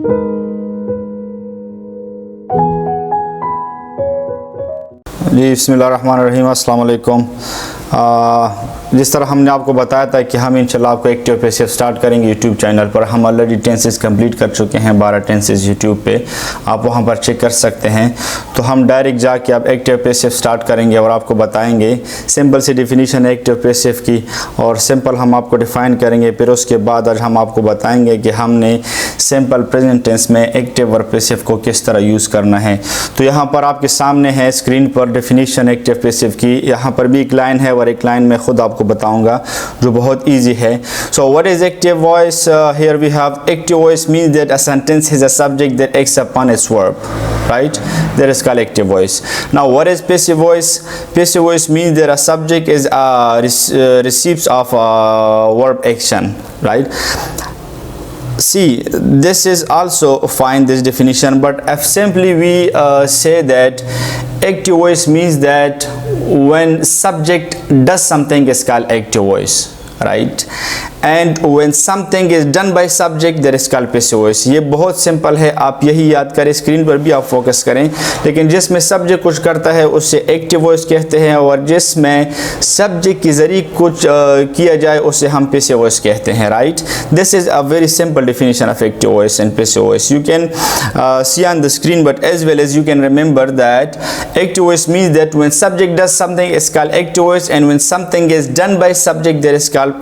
जी बिस्मिल्लाहिर्रहमानिर्रहीम, अस्सलाम वालेकुम। जिस तरह हमने आपको बताया था कि हम इंशाल्लाह आपको एक्टिव पैसिव स्टार्ट करेंगे यूट्यूब चैनल पर। हम ऑलरेडी टेंसेस कंप्लीट कर चुके हैं, 12 टेंसेस यूट्यूब पे, आप वहां पर चेक कर सकते हैं। तो हम डायरेक्ट जाके अब एक्टिव पैसिव स्टार्ट करेंगे और आपको बताएंगे सिंपल सी डेफिनेशन है एक्टिव पैसिव की, और सिंपल हम आपको डिफ़ाइन करेंगे। फिर उसके बाद आज हम आपको बताएंगे कि हमने सिंपल प्रेजेंट टेंस में एक्टिव और पैसिव को किस तरह यूज़ करना है। तो यहाँ पर आपके सामने है स्क्रीन पर डेफिनेशन एक्टिव पैसिव की। यहाँ पर भी एक लाइन है और एक लाइन में खुद आपको बताऊंगा जो बहुत इजी है। So what is active voice? Here we have active voice means that a sentence has a subject that acts upon its verb, right? That is called active voice. Now what is passive voice? Passive voice means that a subject is receives of verb action, right? See, this is also fine, this definition, but if simply we say that active voice means that when subject does something is called active voice, right? And when something is done by subject that is called passive voice. ये बहुत simple है, आप यही याद करें, screen पर भी आप फोकस करें। लेकिन जिसमें सब्जेक्ट कुछ करता है उसे एक्टिव वॉइस कहते हैं, और जिसमें सब्जेक्ट के जरिए कुछ किया जाए उसे हम passive voice कहते हैं, right? This is a very simple definition of active voice and passive voice. You can see on the screen, but as well as you can remember that active voice means that when subject does something is called active voice, and when something is done by subject that is called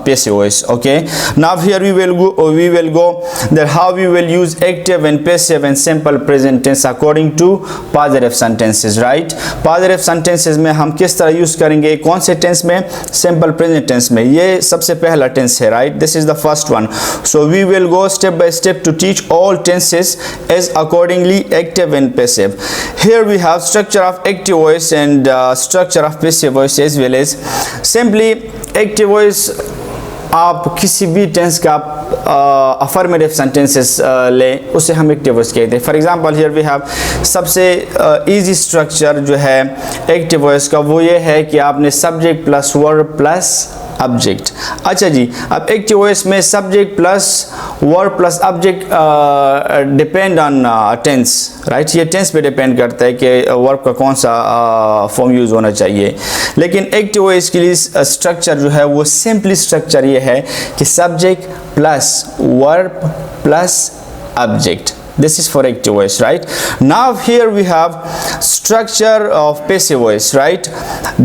passive voice. Okay, now here we will go that how we will use active and passive and simple present tense according to positive sentences, right? Positive sentences में हम किस तरह use करेंगे, कौन से tense में? Simple present tense में। ये सबसे पहला टेंस है, right? This is the first one. So we will go step by step to teach all tenses as accordingly active and passive. Here we have structure of active voice and structure of passive voice as well as simply active voice। आप किसी भी tense का affirmative sentences लें, उसे हम active voice कहते हैं। For example here we have सबसे इजी स्ट्रक्चर जो है एक्टिव वॉइस का, वो ये है कि आपने subject plus verb plus object. अच्छा जी, अब एक्टिव वॉइस में subject plus verb plus object depend on tense, right? ये टेंस पे डिपेंड करता है कि वर्ब का कौन सा फॉर्म यूज़ होना चाहिए। लेकिन एक्टिव वॉइस के लिए स्ट्रक्चर जो है वो सिंपली स्ट्रक्चर ये है कि subject plus verb plus object. This is for active voice, right? Now here we have structure of passive voice, right?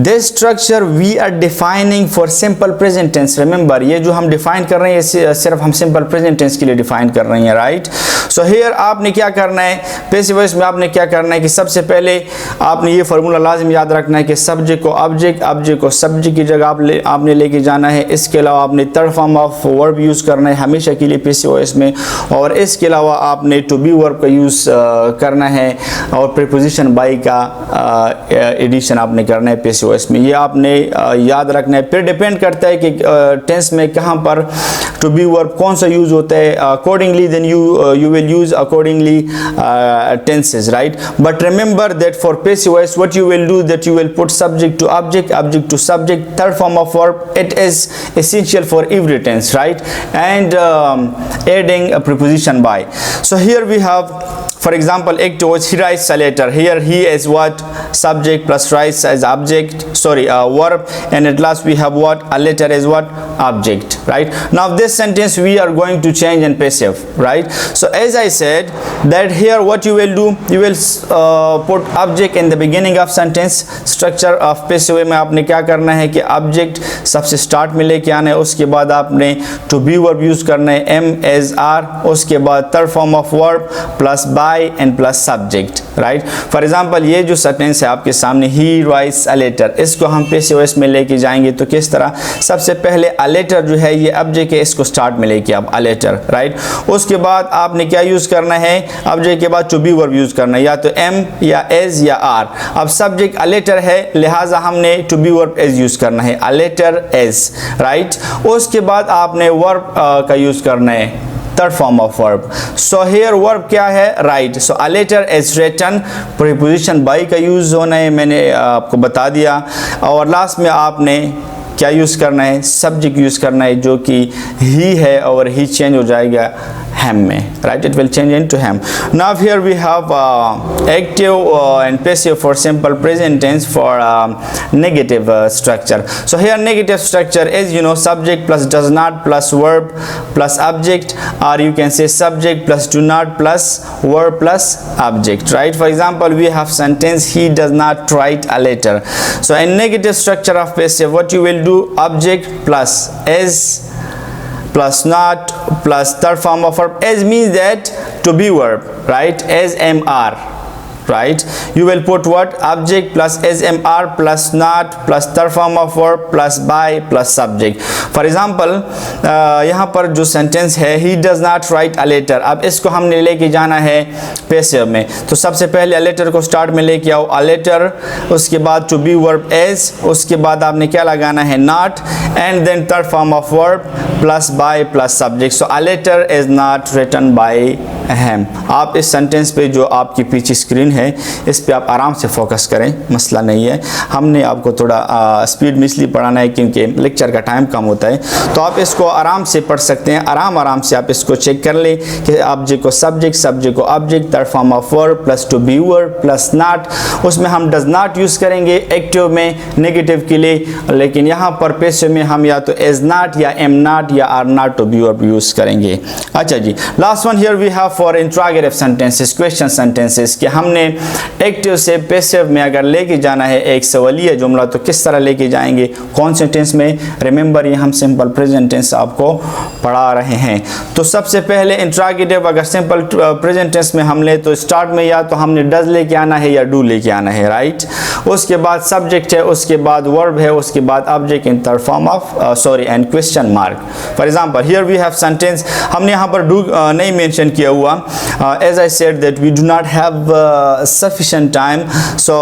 This structure we are defining for simple present tense. Remember, ये जो हम define कर रहे हैं सिर्फ हम simple present tense के लिए define कर रहे हैं, right? So here आपने क्या करना है, passive voice में आपने क्या करना है कि सबसे पहले आपने ये फार्मूला लाजिम याद रखना है कि सब्जेक्ट को ऑब्जेक्ट, ऑब्जेक्ट को सब्जेक्ट की जगह आपने लेके जाना है। इसके अलावा आपने third form of verb use करना है हमेशा के लिए passive voice में, और इसके अलावा आपने टू बी वर्ब का यूज़ करना है, और प्रीपोजिशन बाई का एडिशन आपने करना है passive voice में। ये आपने याद रखना है। फिर डिपेंड करता है कि टेंस में कहाँ पर टू बी वर्ब कौन सा यूज़ होता है, accordingly then you will use accordingly tenses, right? But remember that for passive voice what you will do that you will put subject to object, object to subject, third form of verb. It is essential for every tense, right? And adding a preposition by. So here we have, for example, active voice, he writes a letter. Here he is what? Subject plus writes as object, sorry, verb, and at last we have what? A letter is what? Object, right? Now this sentence we are going to change in passive, right? So as I said that here what you will do, you will put object in the beginning of sentence. Structure of passive में आपने क्या करना है कि object सबसे start में लेके आना है, उसके बाद आपने to be verb यूज करना है, am as are, उसके बाद third form of verb plus by and plus subject, right? For example, ये जो सेंटेंस है आपके सामने, he writes a letter, इसको हम passive voice में लेके जाएंगे तो किस तरह? सबसे पहले a letter जो है ये object है, इसको start में लेके आप a letter, right? उसके बाद आपने क्या यूज करना है? object के बाद to be verb यूज करना है, या तो am या as या are। अब subject a letter है, लिहाजा हमने to be verb as use करना है, a letter as, right? उसके बाद आपने verb का यूज करना है, third form of verb. So here verb क्या है? write. So a letter is written, preposition by का यूज होना है, मैंने आपको बता दिया। और लास्ट में आपने क्या यूज करना है? सब्जेक्ट यूज करना है, जो कि ही है और ही चेंज हो जाएगा ham में, right? It will change into ham. Now here we have active and passive for simple present tense for negative structure. So here negative structure is, you know, subject plus does not plus verb plus object, or you can say subject plus do not plus verb plus object, right? For example, we have sentence, he does not write a letter. So in negative structure of passive, what you will do, object plus is plus not plus third form of verb. As means that to be verb, right? As mr, right? You will put what, object plus as mr plus not plus third form of verb plus by plus subject. For example, यहाँ पर जो sentence है, he does not write a letter, अब इसको हमने लेके जाना है पैसिव में, तो सबसे पहले a letter को स्टार्ट में लेके आओ, a letter, उसके बाद to be verb as, उसके बाद आपने क्या लगाना है, not, and then third form of verb plus by plus subject. So a letter is not written by him. आप इस सेंटेंस पे जो आपकी पीछे स्क्रीन है, इस पे आप आराम से फोकस करें, मसला नहीं है। हमने आपको थोड़ा स्पीड में इसलिए पढ़ाना है क्योंकि लेक्चर का टाइम कम होता है, तो आप इसको आराम से पढ़ सकते हैं, आराम से आप इसको चेक कर लें कि ऑब्जेक्ट को सब्जेक्ट, सब्जेक्ट को object, third form of verb plus to be verb plus not, उसमें हम डज नॉट यूज़ करेंगे एक्टिव में नेगेटिव के लिए, लेकिन यहाँ पर पैसिव में हम या तो एज नॉट या एम नॉट या are not to be verb use करेंगे। अच्छा जी, last one here we have for interrogative sentences, question sentences, कि हमने एक्टिव से पैसिव में अगर लेके जाना है एक सवालिया जुमला तो किस तरह लेके जाएंगे, कौन से टेंस में। रिमेंबर, ये हम सिंपल प्रेजेंट टेंस आपको पढ़ा रहे हैं। तो सबसे पहले इंट्रोगेटिव अगर सिंपल प्रेजेंट टेंस में हम ले तो स्टार्ट में या तो हमने डज लेके आना है या डू लेके आना है, राइट? उसके बाद सब्जेक्ट है, उसके बाद वर्ब है, उसके बाद object in third form of and question mark. For example here we have sentence, हमने यहाँ पर डू नहीं मेंशन किया हुआ, as I said that we do not have sufficient time, so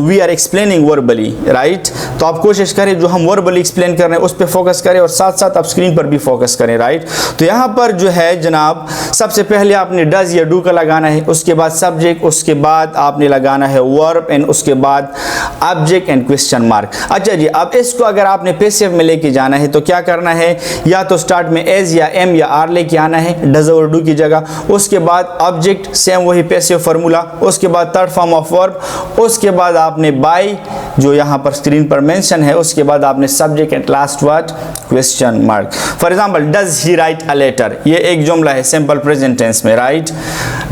we are explaining verbally, right? तो आप कोशिश करें जो हम verbally explain कर रहे हैं उस पर फोकस करें और साथ साथ आप स्क्रीन पर भी फोकस करें, राइट? तो यहाँ पर जो है जनाब, सबसे पहले आपने डज या डू का लगाना है, उसके बाद सब्जेक्ट, उसके बाद आपने लगाना है वर्ब एंड उसके बाद ऑब्जेक्ट एंड क्वेश्चन मार्क। अच्छा जी, अब इसको अगर आपने पैसिव में लेके जाना है तो क्या करना है, या तो स्टार्ट में एज या एम या आर लेके आना है डज और डू की जगह, उसके बाद ऑब्जेक्ट सेम वही पैसिव फार्मूला, उसके बाद थर्ड फॉर्म ऑफ वर्ब, उसके बाद आपने बाय जो यहाँ पर स्क्रीन पर मेंशन है, उसके बाद आपने subject and last word question mark. For example, does he write a letter, ये एक जुमला है सिंपल प्रेजेंट टेंस में, right?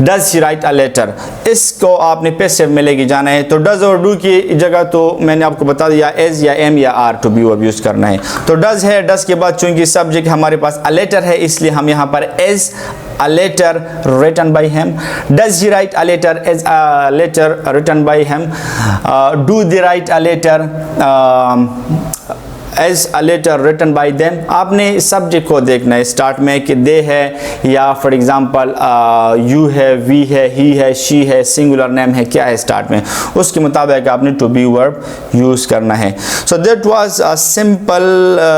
Does he write a letter, इसको आपने पैसिव में लेके जाना है, तो डज और डू की जगह तो मैंने आपको बता दिया एज या एम या are to be verb use करना है। तो डज है, डज के बाद चूंकि सब्जेक्ट हमारे पास अ लेटर है इसलिए हम यहाँ पर as a letter written by him. Does he write a letter as a letter written by him? Do they write a letter as a letter written by them? आपने subject को देखना है start में कि दे है या फॉर एग्जांपल यू है, we है, ही है, शी है, सिंगुलर नेम है, क्या है स्टार्ट में, उसके मुताबिक आपने टू बी वर्ब यूज़ करना है। So that was a simple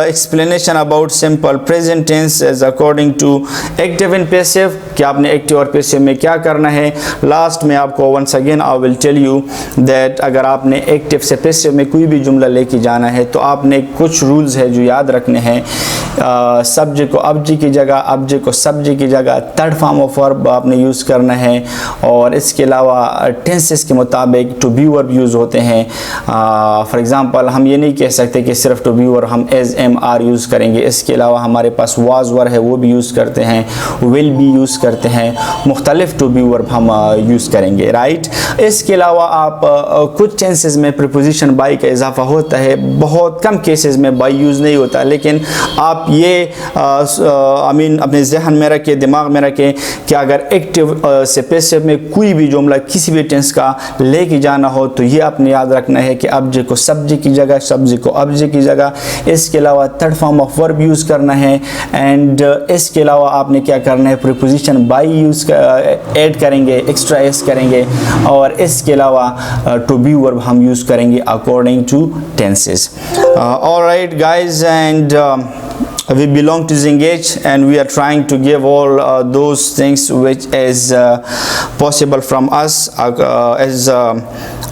explanation about simple present tense as according to active and passive, कि आपने एक्टिव और पैसिव में क्या करना है। लास्ट में आपको once again I will tell you that अगर आपने एक्टिव से पैसिव में कोई भी जुमला लेके जाना है तो आपने कुछ रूल्स है जो याद रखने हैं। सब्जेक्ट को ऑब्जेक्ट की जगह, ऑब्जेक्ट को सब्जेक्ट की जगह, थर्ड फॉर्म ऑफ वर्ब आपने यूज़ करना है, और इसके अलावा टेंसेस के मुताबिक टू बी वर्ब यूज़ होते हैं। फॉर एग्जांपल, हम ये नहीं कह सकते कि सिर्फ टू बी वर्ब हम एज एम आर यूज़ करेंगे, इसके अलावा हमारे पास वाज वर है वो भी यूज़ करते हैं, विल बी यूज़ करते हैं, मुख्तलिफ टू बी वर्ब हम यूज़ करेंगे, राइट? इसके अलावा आप कुछ टेंसेस में प्रीपोजिशन बाई का इजाफा होता है, बहुत कम केसेस में बाई यूज़ नहीं होता, लेकिन आप ये अपने जहन में रखें, दिमाग में रखें कि अगर एक्टिव से पैसिव में कोई भी जुमला किसी भी टेंस का लेके जाना हो तो ये आपने याद रखना है कि ऑब्जेक्ट को सब्जेक्ट की जगह, सब्जेक्ट को ऑब्जेक्ट की जगह, इसके अलावा third form of verb use करना है, एंड इसके अलावा आपने क्या करना है, प्रीपोजिशन बाई यूज़ ऐड करेंगे, एक्स्ट्रा एस करेंगे, और इसके अलावा टू बी वर्ब हम यूज़ करेंगे according to tenses. Alright guys, and we belong to Zengage, and we are trying to give all those things which is possible from us, as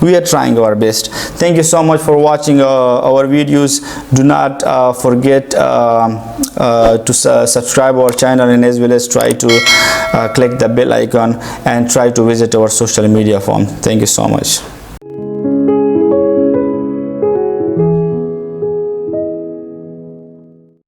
we are trying our best. Thank you so much for watching our videos. Do not forget to subscribe our channel, and as well as try to click the bell icon and try to visit our social media form. Thank you so much.